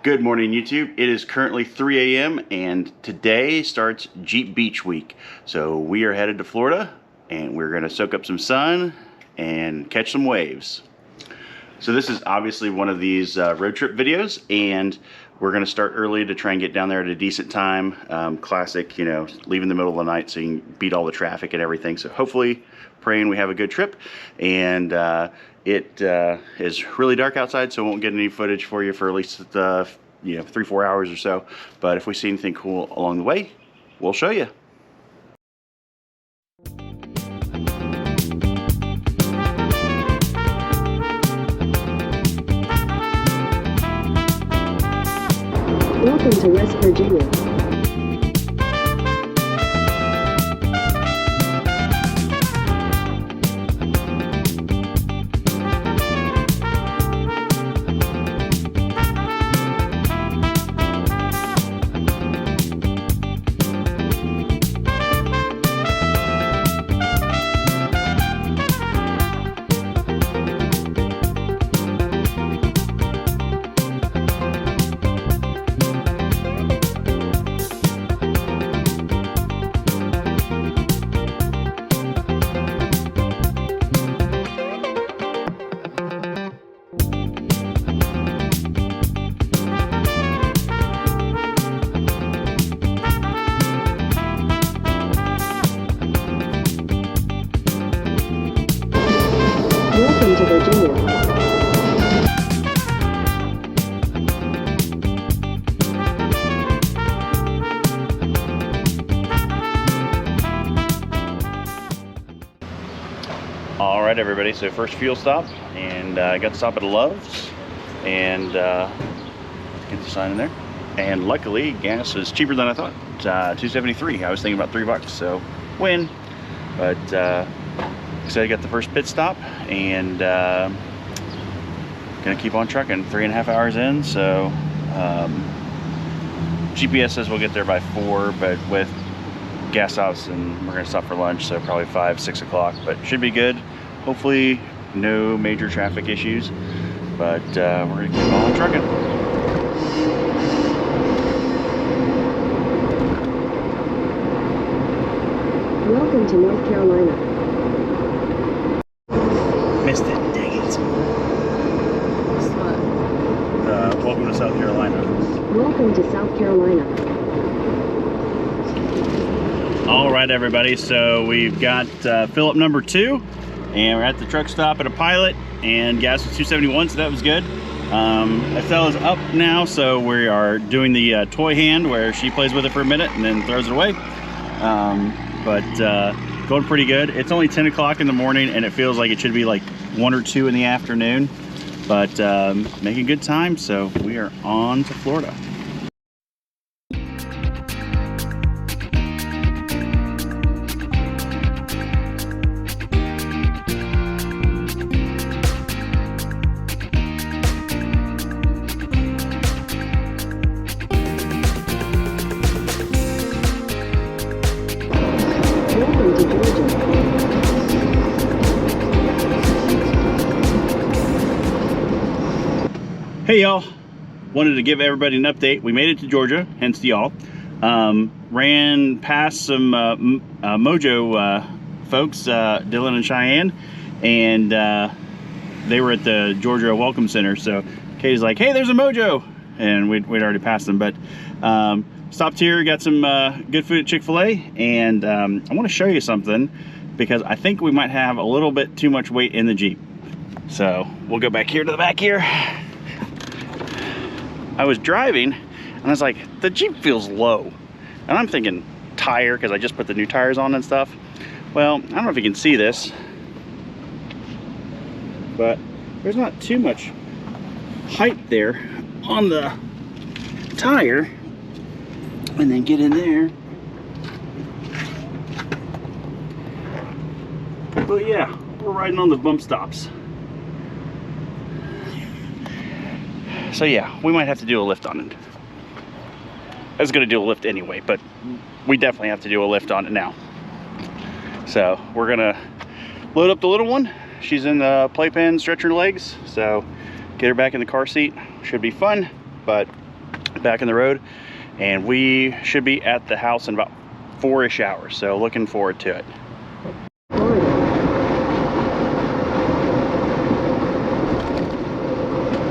Good morning, YouTube. It is currently 3 a.m. and today starts Jeep Beach Week. So we are headed to Florida and we're going to soak up some sun and catch some waves. So this is obviously one of these road trip videos, and we're going to start early to try and get down there at a decent time. Classic, you know, leave in the middle of the night so you can beat all the traffic and everything. So hopefully, praying we have a good trip. And it is really dark outside, so I won't get any footage for you for at least 3-4 hours or so. But if we see anything cool along the way, we'll show you. Welcome to West Virginia. Welcome to Virginia. All right, everybody. So first fuel stop, and I got to stop at a Love's, and get the sign in there. And luckily, gas is cheaper than I thought. $2.73. I was thinking about $3, so win. But so I got the first pit stop, and gonna keep on trucking. 3.5 hours in, so GPS says we'll get there by 4, but with gas stops, and we're gonna stop for lunch, so probably 5-6 o'clock, but should be good. Hopefully no major traffic issues, but we're gonna keep on trucking. Welcome to North Carolina. Missed it, dang it. Welcome to South Carolina. Welcome to South Carolina. All right, everybody, so we've got fill up number 2, and we're at the truck stop at a Pilot, and gas was $2.71, so that was good. Estella's up now, so we are doing the toy hand where she plays with it for a minute and then throws it away. But going pretty good. It's only 10 o'clock in the morning, and it feels like it should be like 1 or 2 in the afternoon, but making good time, so we are on to Florida. Welcome to Georgia. Hey y'all, wanted to give everybody an update. We made it to Georgia, hence the y'all. Ran past some Mojo folks, Dylan and Cheyenne, and they were at the Georgia Welcome Center. So Katie's like, hey, there's a Mojo, and we'd already passed them, but stopped here, got some good food at Chick-fil-A, and I want to show you something because I think we might have a little bit too much weight in the Jeep. So we'll go back here to the back here. I was driving and I was like, the Jeep feels low. And I'm thinking tire, because I just put the new tires on and stuff. Well, I don't know if you can see this, but there's not too much height there on the tire. And then get in there. But yeah, we're riding on the bump stops. So yeah, we might have to do a lift on it. I was gonna do a lift anyway, but we definitely have to do a lift on it now. So we're gonna load up the little one. She's in the playpen stretching her legs, so get her back in the car seat. Should be fun, but back in the road, and we should be at the house in about 4-ish hours. So looking forward to it. Florida.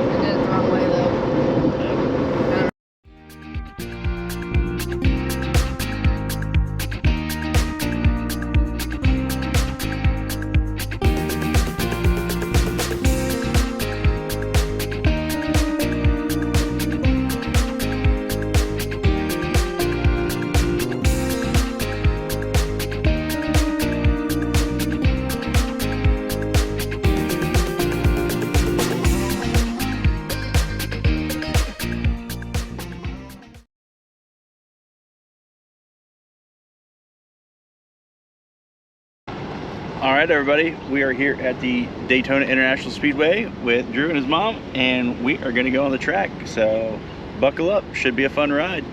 I did it the wrong way though. All right, everybody, we are here at the Daytona International Speedway with Drew and his mom, and we are going to go on the track. So buckle up, should be a fun ride.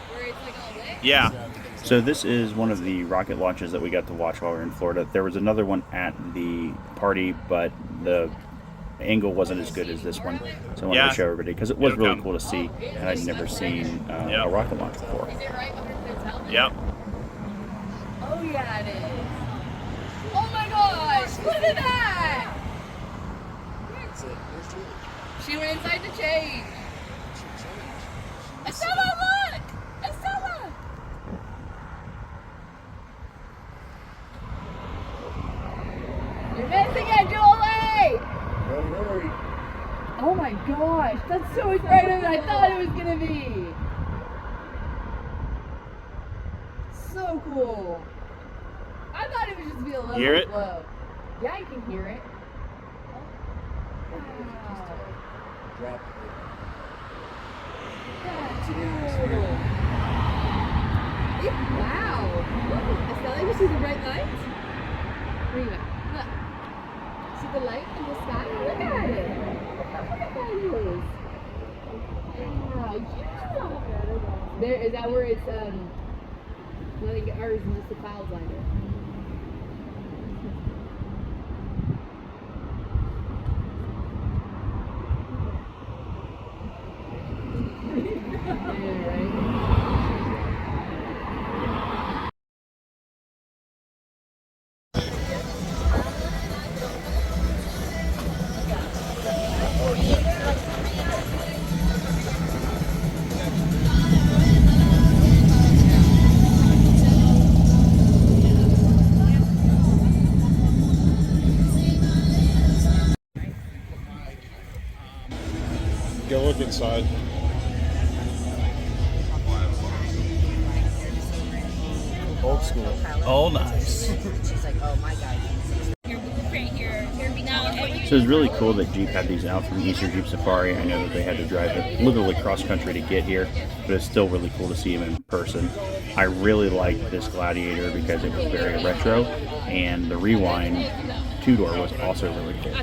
Where it's like all lit? Yeah. So this is one of the rocket launches that we got to watch while we were in Florida. There was another one at the party, but the angle wasn't as good as this one. So I wanted to show everybody because it was really cool to see, and I'd never seen a rocket launch before. Is it right under his helmet? Yep. Oh yeah, it is. Oh my gosh! Look at that! She went inside to change. Estella, look! Estella! You're missing it, Julie! Oh my gosh, that's so much brighter than I thought it was gonna be. So cool. I thought it would just be a little Hear it? low. Yeah, you can hear it. Wow. That's cool. Wow. Look, Estella, you see the bright lights? Where you at? Look. See the light in the sky? Look at it. Look how bright that is. Wow. Yeah. There, is that where it's, I think ours is just the clouds lighter. Yeah, right? Go look inside. Old school. Oh, nice. She's like, oh my God. So it's really cool that Jeep had these out from Easter Jeep Safari. I know that they had to drive it literally cross country to get here, but it's still really cool to see them in person. I really like this Gladiator because it was very retro, and the Rewind two-door was also really cool.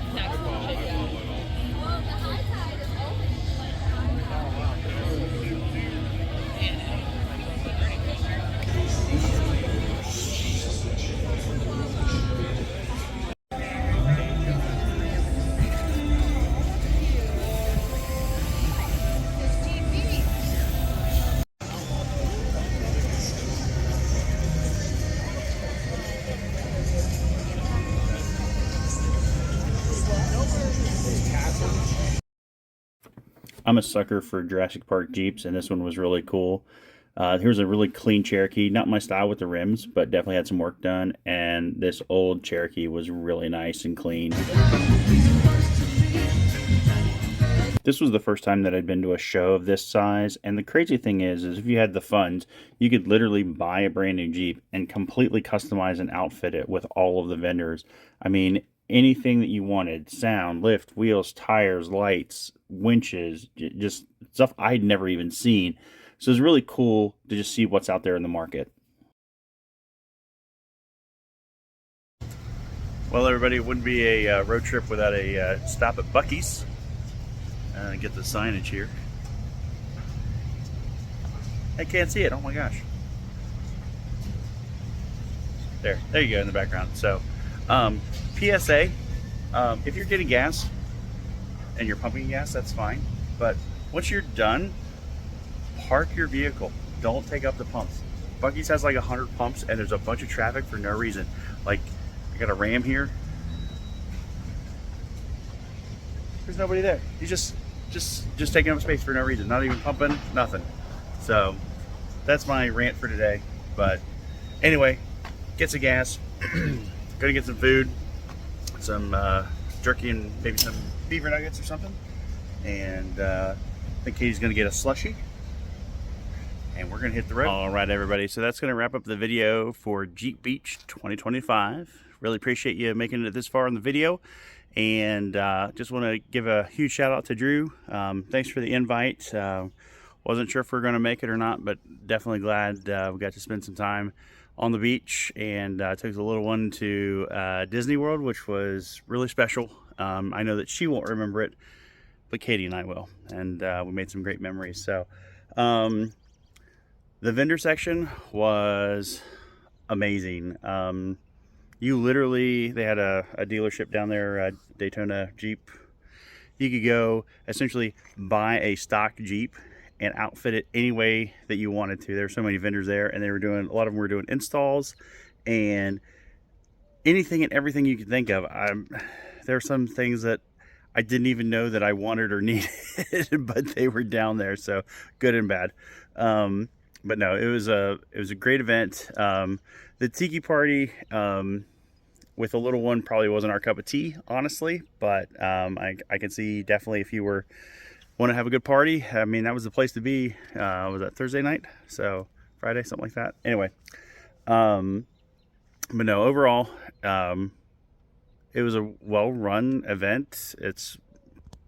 I'm a sucker for Jurassic Park Jeeps, and this one was really cool. Here's a really clean Cherokee, not my style with the rims, but definitely had some work done, and this old Cherokee was really nice and clean. This was the first time that I'd been to a show of this size, and the crazy thing is if you had the funds, you could literally buy a brand new Jeep and completely customize and outfit it with all of the vendors. I mean, anything that you wanted: sound, lift, wheels, tires, lights, winches, just stuff I'd never even seen. So it's really cool to just see what's out there in the market. Well, everybody, it wouldn't be a road trip without a stop at Buc-ee's. Get the signage here. I can't see it. Oh my gosh. There you go in the background. So, PSA, if you're getting gas and you're pumping gas, that's fine. But once you're done, park your vehicle. Don't take up the pumps. Buc-ee's has like 100 pumps, and there's a bunch of traffic for no reason. Like, I got a Ram here. There's nobody there. You just taking up space for no reason. Not even pumping, nothing. So that's my rant for today. But anyway, get some gas. Gonna get some food, some jerky, and maybe some beaver nuggets or something. And I think Katie's gonna get a slushie. And we're gonna hit the road. All right, everybody. So that's gonna wrap up the video for Jeep Beach 2025. Really appreciate you making it this far in the video. And just want to give a huge shout out to Drew. Thanks for the invite. Wasn't sure if we are going to make it or not, but definitely glad we got to spend some time on the beach, and took the little one to Disney World, which was really special. I know that she won't remember it, but Katie and I will, and we made some great memories. So the vendor section was amazing. You literally, they had a dealership down there, Daytona Jeep. You could go essentially buy a stock Jeep and outfit it any way that you wanted to. There were so many vendors there, and they were doing, a lot of them were doing installs and anything and everything you could think of. There are some things that I didn't even know that I wanted or needed, but they were down there, so good and bad. But no, it was a great event. The tiki party with a little one probably wasn't our cup of tea, honestly, but I can see definitely if you want to have a good party, I mean, that was the place to be. Was that Thursday night? So Friday, something like that. Anyway, but no, overall, it was a well-run event. It's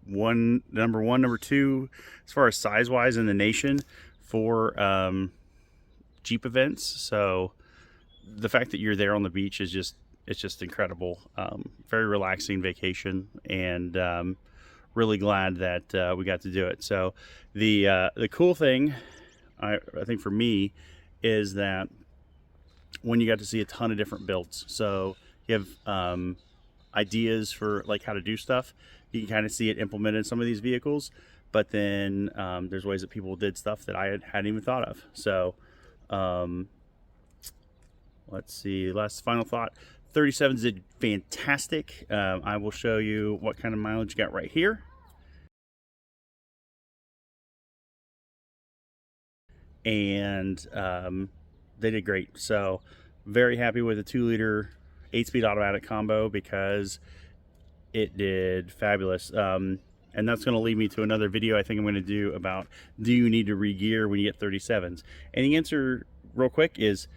number one, number two, as far as size-wise in the nation for Jeep events. So the fact that you're there on the beach is just incredible. Very relaxing vacation, and really glad that we got to do it. So the cool thing, I think for me, is that when you got to see a ton of different builds. So you have ideas for like how to do stuff. You can kind of see it implemented in some of these vehicles, but then there's ways that people did stuff that I hadn't even thought of. So let's see, final thought. 37s did fantastic. I will show you what kind of mileage you got right here. And they did great. So very happy with the 2-liter 8-speed automatic combo because it did fabulous. And that's going to lead me to another video I think I'm going to do about, do you need to re-gear when you get 37s? And the answer real quick is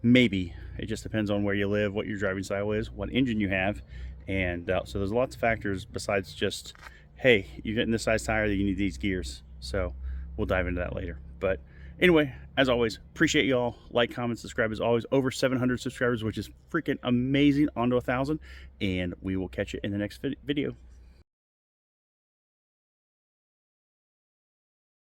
maybe. It just depends on where you live, what your driving style is, what engine you have. And so there's lots of factors besides just, hey, you're getting this size tire that you need these gears. So we'll dive into that later. But anyway, as always, appreciate you all. Like, comment, subscribe. As always, over 700 subscribers, which is freaking amazing. On to 1,000. And we will catch you in the next video.